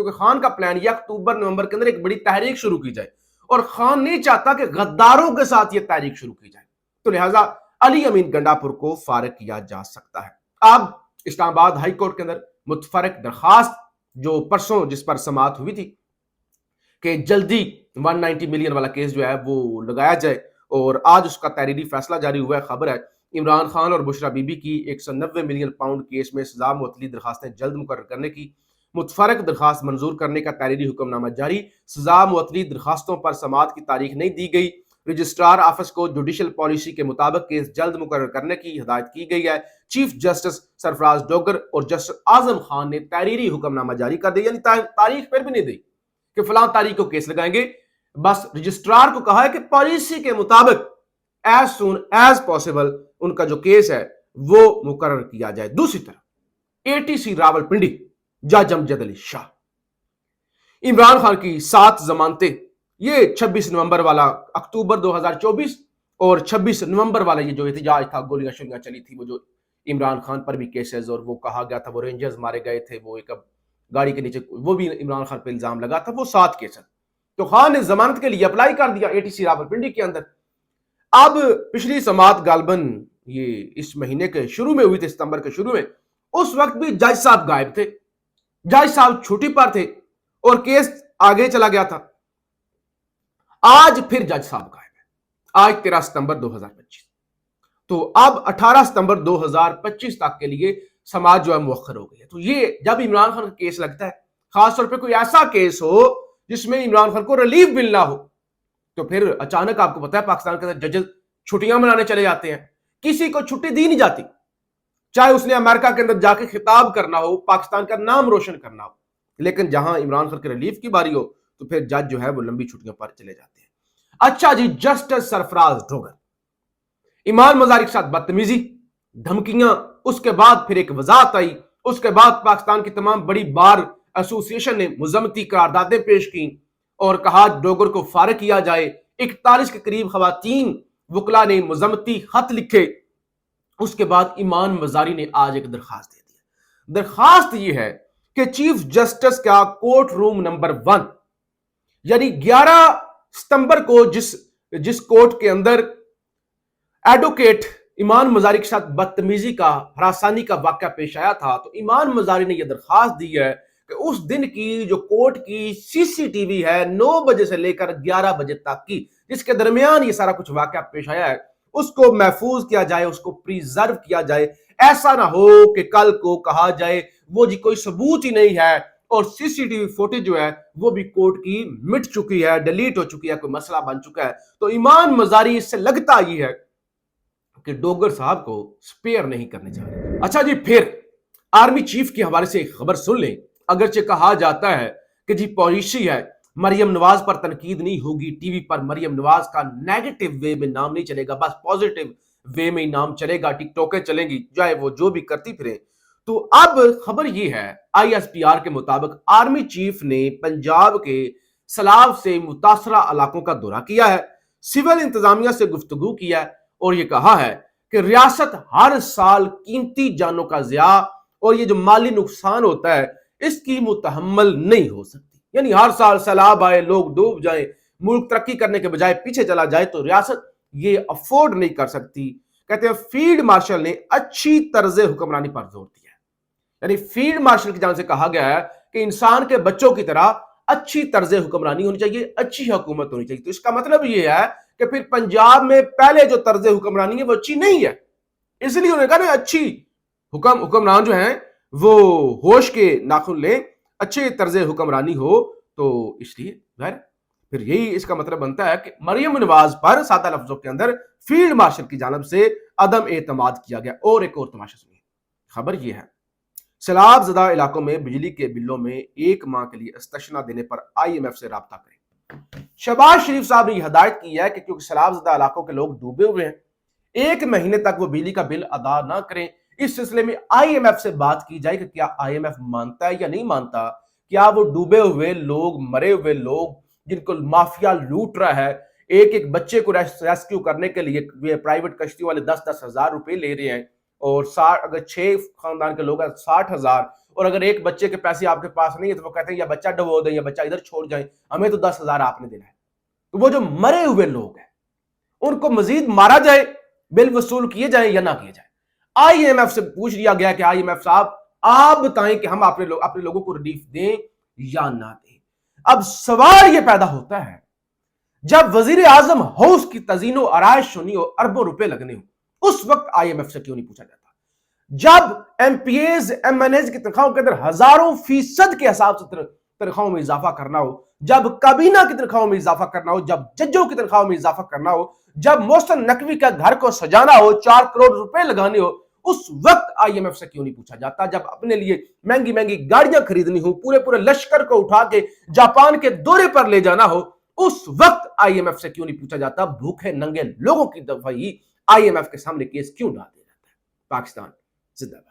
کیونکہ خان کا پلان یہ اکتوبر نومبر کے اندر ایک بڑی تحریک شروع کی جائے، اور خان نہیں چاہتا کہ غداروں کے ساتھ یہ تحریک شروع کی جائے، تو لہٰذا علی امین گنڈاپور کو فارغ کیا جا سکتا ہے۔ اب اسلام آباد ہائی کورٹ کے اندر متفرق درخواست جو پرسوں جس پر سماعت ہوئی تھی کہ جلدی 190 ملین والا کیس جو ہے وہ لگایا جائے، اور آج اس کا تحریری فیصلہ جاری ہوا ہے۔ خبر ہے عمران خان اور بشرا بی بی کی 190 ملین پاؤنڈ کیس میں سزا معطلی درخواستیں جلد مقرر کرنے کی، متفرق درخواست منظور کرنے کا تحریری حکم نامہ جاری، سزا معطلی درخواستوں پر سماعت کی تاریخ نہیں دی گئی، رجسٹرار آفس کو جوڈیشل پالیسی کے مطابق کیس جلد مقرر کرنے کی ہدایت کی گئی ہے۔ چیف جسٹس سرفراز ڈوگر اور جسٹس اعظم خان نے تحریری حکم نامہ جاری کر دیا، یعنی تاریخ پھر بھی نہیں دی کہ فلاں تاریخ کو کیس لگائیں گے، بس رجسٹرار کو کہا ہے کہ پالیسی کے مطابق as soon as possible in کا جو کیس ہے وہ مقرر کیا جائے۔ دوسری طرف اے ٹی سی راولپنڈی جج امجد علی شاہ، عمران خان کی 7 ضمانتیں، یہ 26 نومبر والا اکتوبر 2024 اور 26 نومبر والا یہ جو احتجاج تھا، گولیاں شولیاں چلی تھی، وہ جو عمران خان پر بھی کیسز، اور وہ کہا گیا تھا وہ رینجرز مارے گئے تھے، وہ ایک گاڑی کے نیچے، وہ بھی عمران خان پہ الزام لگا تھا، وہ 7 کیسز۔ تو خان نے ضمانت کے لیے اپلائی کر دیا اے ٹی سی راولپنڈی کے اندر۔ اب پچھلی سماعت غالباً یہ اس مہینے کے شروع میں ہوئی تھی، ستمبر کے شروع میں، اس وقت بھی جج صاحب غائب تھے، جج صاحب چھٹی پر تھے اور کیس آگے چلا گیا تھا۔ آج پھر جج صاحب غائب ہے، آج 13 ستمبر 2025، تو اب 18 ستمبر 2025 تک کے لیے سماعت جو ہے مؤخر ہو گئی ہے۔ تو یہ جب عمران خان کا کیس لگتا ہے، خاص طور پہ کوئی ایسا کیس ہو جس میں عمران خان کو ریلیف ملنا ہو، تو پھر اچانک آپ کو پتا ہے پاکستان کے اندر ججز چھٹیاں منانے چلے جاتے ہیں، کسی کو چھٹی دی نہیں جاتی، چاہے اس نے امریکہ کے اندر جا کے خطاب کرنا ہو، پاکستان کا نام روشن کرنا ہو، لیکن جہاں عمران خان کے ریلیف کی باری ہو تو پھر جج جو ہے وہ لمبی چھٹیوں پر چلے جاتے ہیں۔ اچھا جی، جسٹس سرفراز ڈوگر، ایمان مزاری کے ساتھ بدتمیزی، دھمکیاں، اس کے بعد پھر ایک وضاحت آئی، اس کے بعد پاکستان کی تمام بڑی بار ایسوسی ایشن نے مذمتی قراردادیں پیش کی اور کہا ڈوگر کو فارغ کیا جائے۔ 41 کے قریب خواتین وکلا نے مذمتی خط لکھے۔ اس کے بعد ایمان مزاری نے آج ایک درخواست دے دی۔ درخواست یہ ہے کہ چیف جسٹس کا کورٹ روم نمبر 1، یعنی 11 ستمبر کو جس کورٹ کے اندر ایڈوکیٹ ایمان مزاری کے ساتھ بدتمیزی کا، ہراسانی کا واقعہ پیش آیا تھا، تو ایمان مزاری نے یہ درخواست دی ہے کہ اس دن کی جو کورٹ کی سی سی ٹی وی ہے 9 بجے سے لے کر 11 بجے تک کی، جس کے درمیان یہ سارا کچھ واقعہ پیش آیا ہے، اس کو محفوظ کیا جائے، اس کو پریزرو کیا جائے۔ ایسا نہ ہو کہ کل کو کہا جائے وہ جی کوئی ثبوت ہی نہیں ہے اور سی سی ٹی وی فوٹیج جو ہے وہ بھی کورٹ کی مٹ چکی ہے، ڈیلیٹ ہو چکی ہے، کوئی مسئلہ بن چکا ہے۔ تو ایمان مزاری اس سے لگتا یہ ہے کہ ڈوگر صاحب کو سپیئر نہیں کرنے چاہ رہے۔ اچھا جی، پھر آرمی چیف کے حوالے سے ایک خبر سن لیں۔ اگرچہ کہا جاتا ہے کہ جی پالیسی ہے مریم نواز پر تنقید نہیں ہوگی، ٹی وی پر مریم نواز کا نیگیٹو وے میں نام نہیں چلے گا، بس پازیٹو وے میں نام چلے گا، ٹک ٹوکیں چلیں گی، چاہے وہ جو بھی کرتی پھریں۔ تو اب خبر یہ ہے، آئی ایس پی آر کے مطابق آرمی چیف نے پنجاب کے سیلاب سے متاثرہ علاقوں کا دورہ کیا ہے، سول انتظامیہ سے گفتگو کیا ہے اور یہ کہا ہے کہ ریاست ہر سال قیمتی جانوں کا ضیاع اور یہ جو مالی نقصان ہوتا ہے اس کی متحمل نہیں ہو سکتی۔ یعنی ہر سال سیلاب آئے، لوگ ڈوب جائیں، ملک ترقی کرنے کے بجائے پیچھے چلا جائے تو ریاست یہ افورڈ نہیں کر سکتی۔ کہتے ہیں فیلڈ مارشل نے اچھی طرز حکمرانی پر زور دیا ہے، یعنی فیلڈ مارشل کی جانب سے کہا گیا ہے کہ انسان کے بچوں کی طرح اچھی طرز حکمرانی ہونی چاہیے، اچھی حکومت ہونی چاہیے۔ تو اس کا مطلب یہ ہے کہ پھر پنجاب میں پہلے جو طرز حکمرانی ہے وہ اچھی نہیں ہے، اس لیے انہوں نے کہا نا اچھی حکمران جو ہیں وہ ہوش کے ناخن لیں، اچھے طرز حکمرانی ہو، تو اس لیے ظاہر پھر یہی اس کا مطلب بنتا ہے کہ مریم نواز پر سادہ لفظوں کے اندر فیلڈ مارشل کی جانب سے عدم اعتماد کیا گیا۔ اور ایک اور تماشا سنیے، خبر یہ ہے سیلاب زدہ علاقوں میں بجلی کے بلوں میں 1 ماہ کے لیے استثنا دینے پر آئی ایم ایف سے رابطہ کریں۔ شہباز شریف صاحب نے یہ ہدایت کی ہے کہ کیونکہ سیلاب زدہ علاقوں کے لوگ ڈوبے ہوئے ہیں، 1 مہینے تک وہ بجلی کا بل ادا نہ کریں۔ اس سلسلے میں آئی ایم ایف سے بات کی جائے کہ کیا آئی ایم ایف مانتا ہے یا نہیں مانتا، کیا وہ ڈوبے ہوئے لوگ، مرے ہوئے لوگ جن کو مافیا لوٹ رہا ہے، ایک بچے کو ریسکیو کرنے کے لیے پرائیویٹ کشتی والے 10,000 روپے لے رہے ہیں، اور اگر 6 خاندان کے لوگ ہیں 60,000، اور اگر ایک بچے کے پیسے آپ کے پاس نہیں ہے تو وہ کہتے ہیں یا بچہ ڈبو دیں یا بچہ ادھر چھوڑ جائیں, ہمیں تو 10,000 آپ نے دینا ہے. تو وہ جو مرے ہوئے لوگ ہیں ان کو مزید مارا جائے, بل وصول کیے جائیں یا نہ کیے جائیں. آئی ایم ایف سے پوچھ لیا گیا کہ آئی ایم ایف صاحب آپ بتائیں کہ ہم اپنے لوگوں کو ریلیف دیں یا نہ دیں. اب سوال یہ پیدا ہوتا ہے جب وزیر اعظم ہاؤس کی تزئین و آرائش ہونی ہو, اربوں روپے لگنے ہو, اس وقت آئی ایم ایف سے کیوں نہیں پوچھا جاتا؟ جب MPAs MNAs کی تنخواہوں کے اندر 1000% کے حساب سے تنخواہوں میں اضافہ کرنا ہو, جب کابینہ کی تنخواہوں میں اضافہ کرنا ہو, جب ججوں کی تنخواہوں میں اضافہ کرنا ہو, جب محسن نقوی کا گھر کو سجانا ہو, 4 کروڑ روپے لگانے ہو, اس وقت آئی ایم ایف سے کیوں نہیں پوچھا جاتا؟ جب اپنے لیے مہنگی مہنگی گاڑیاں خریدنی ہو, پورے لشکر کو اٹھا کے جاپان کے دورے پر لے جانا ہو, اس وقت آئی ایم ایف سے کیوں نہیں پوچھا جاتا؟ بھوکے ننگے لوگوں کی دفعی آئی ایم ایف کے سامنے کیس کیوں ڈال دیا جاتا ہے؟ پاکستان زندہ باد.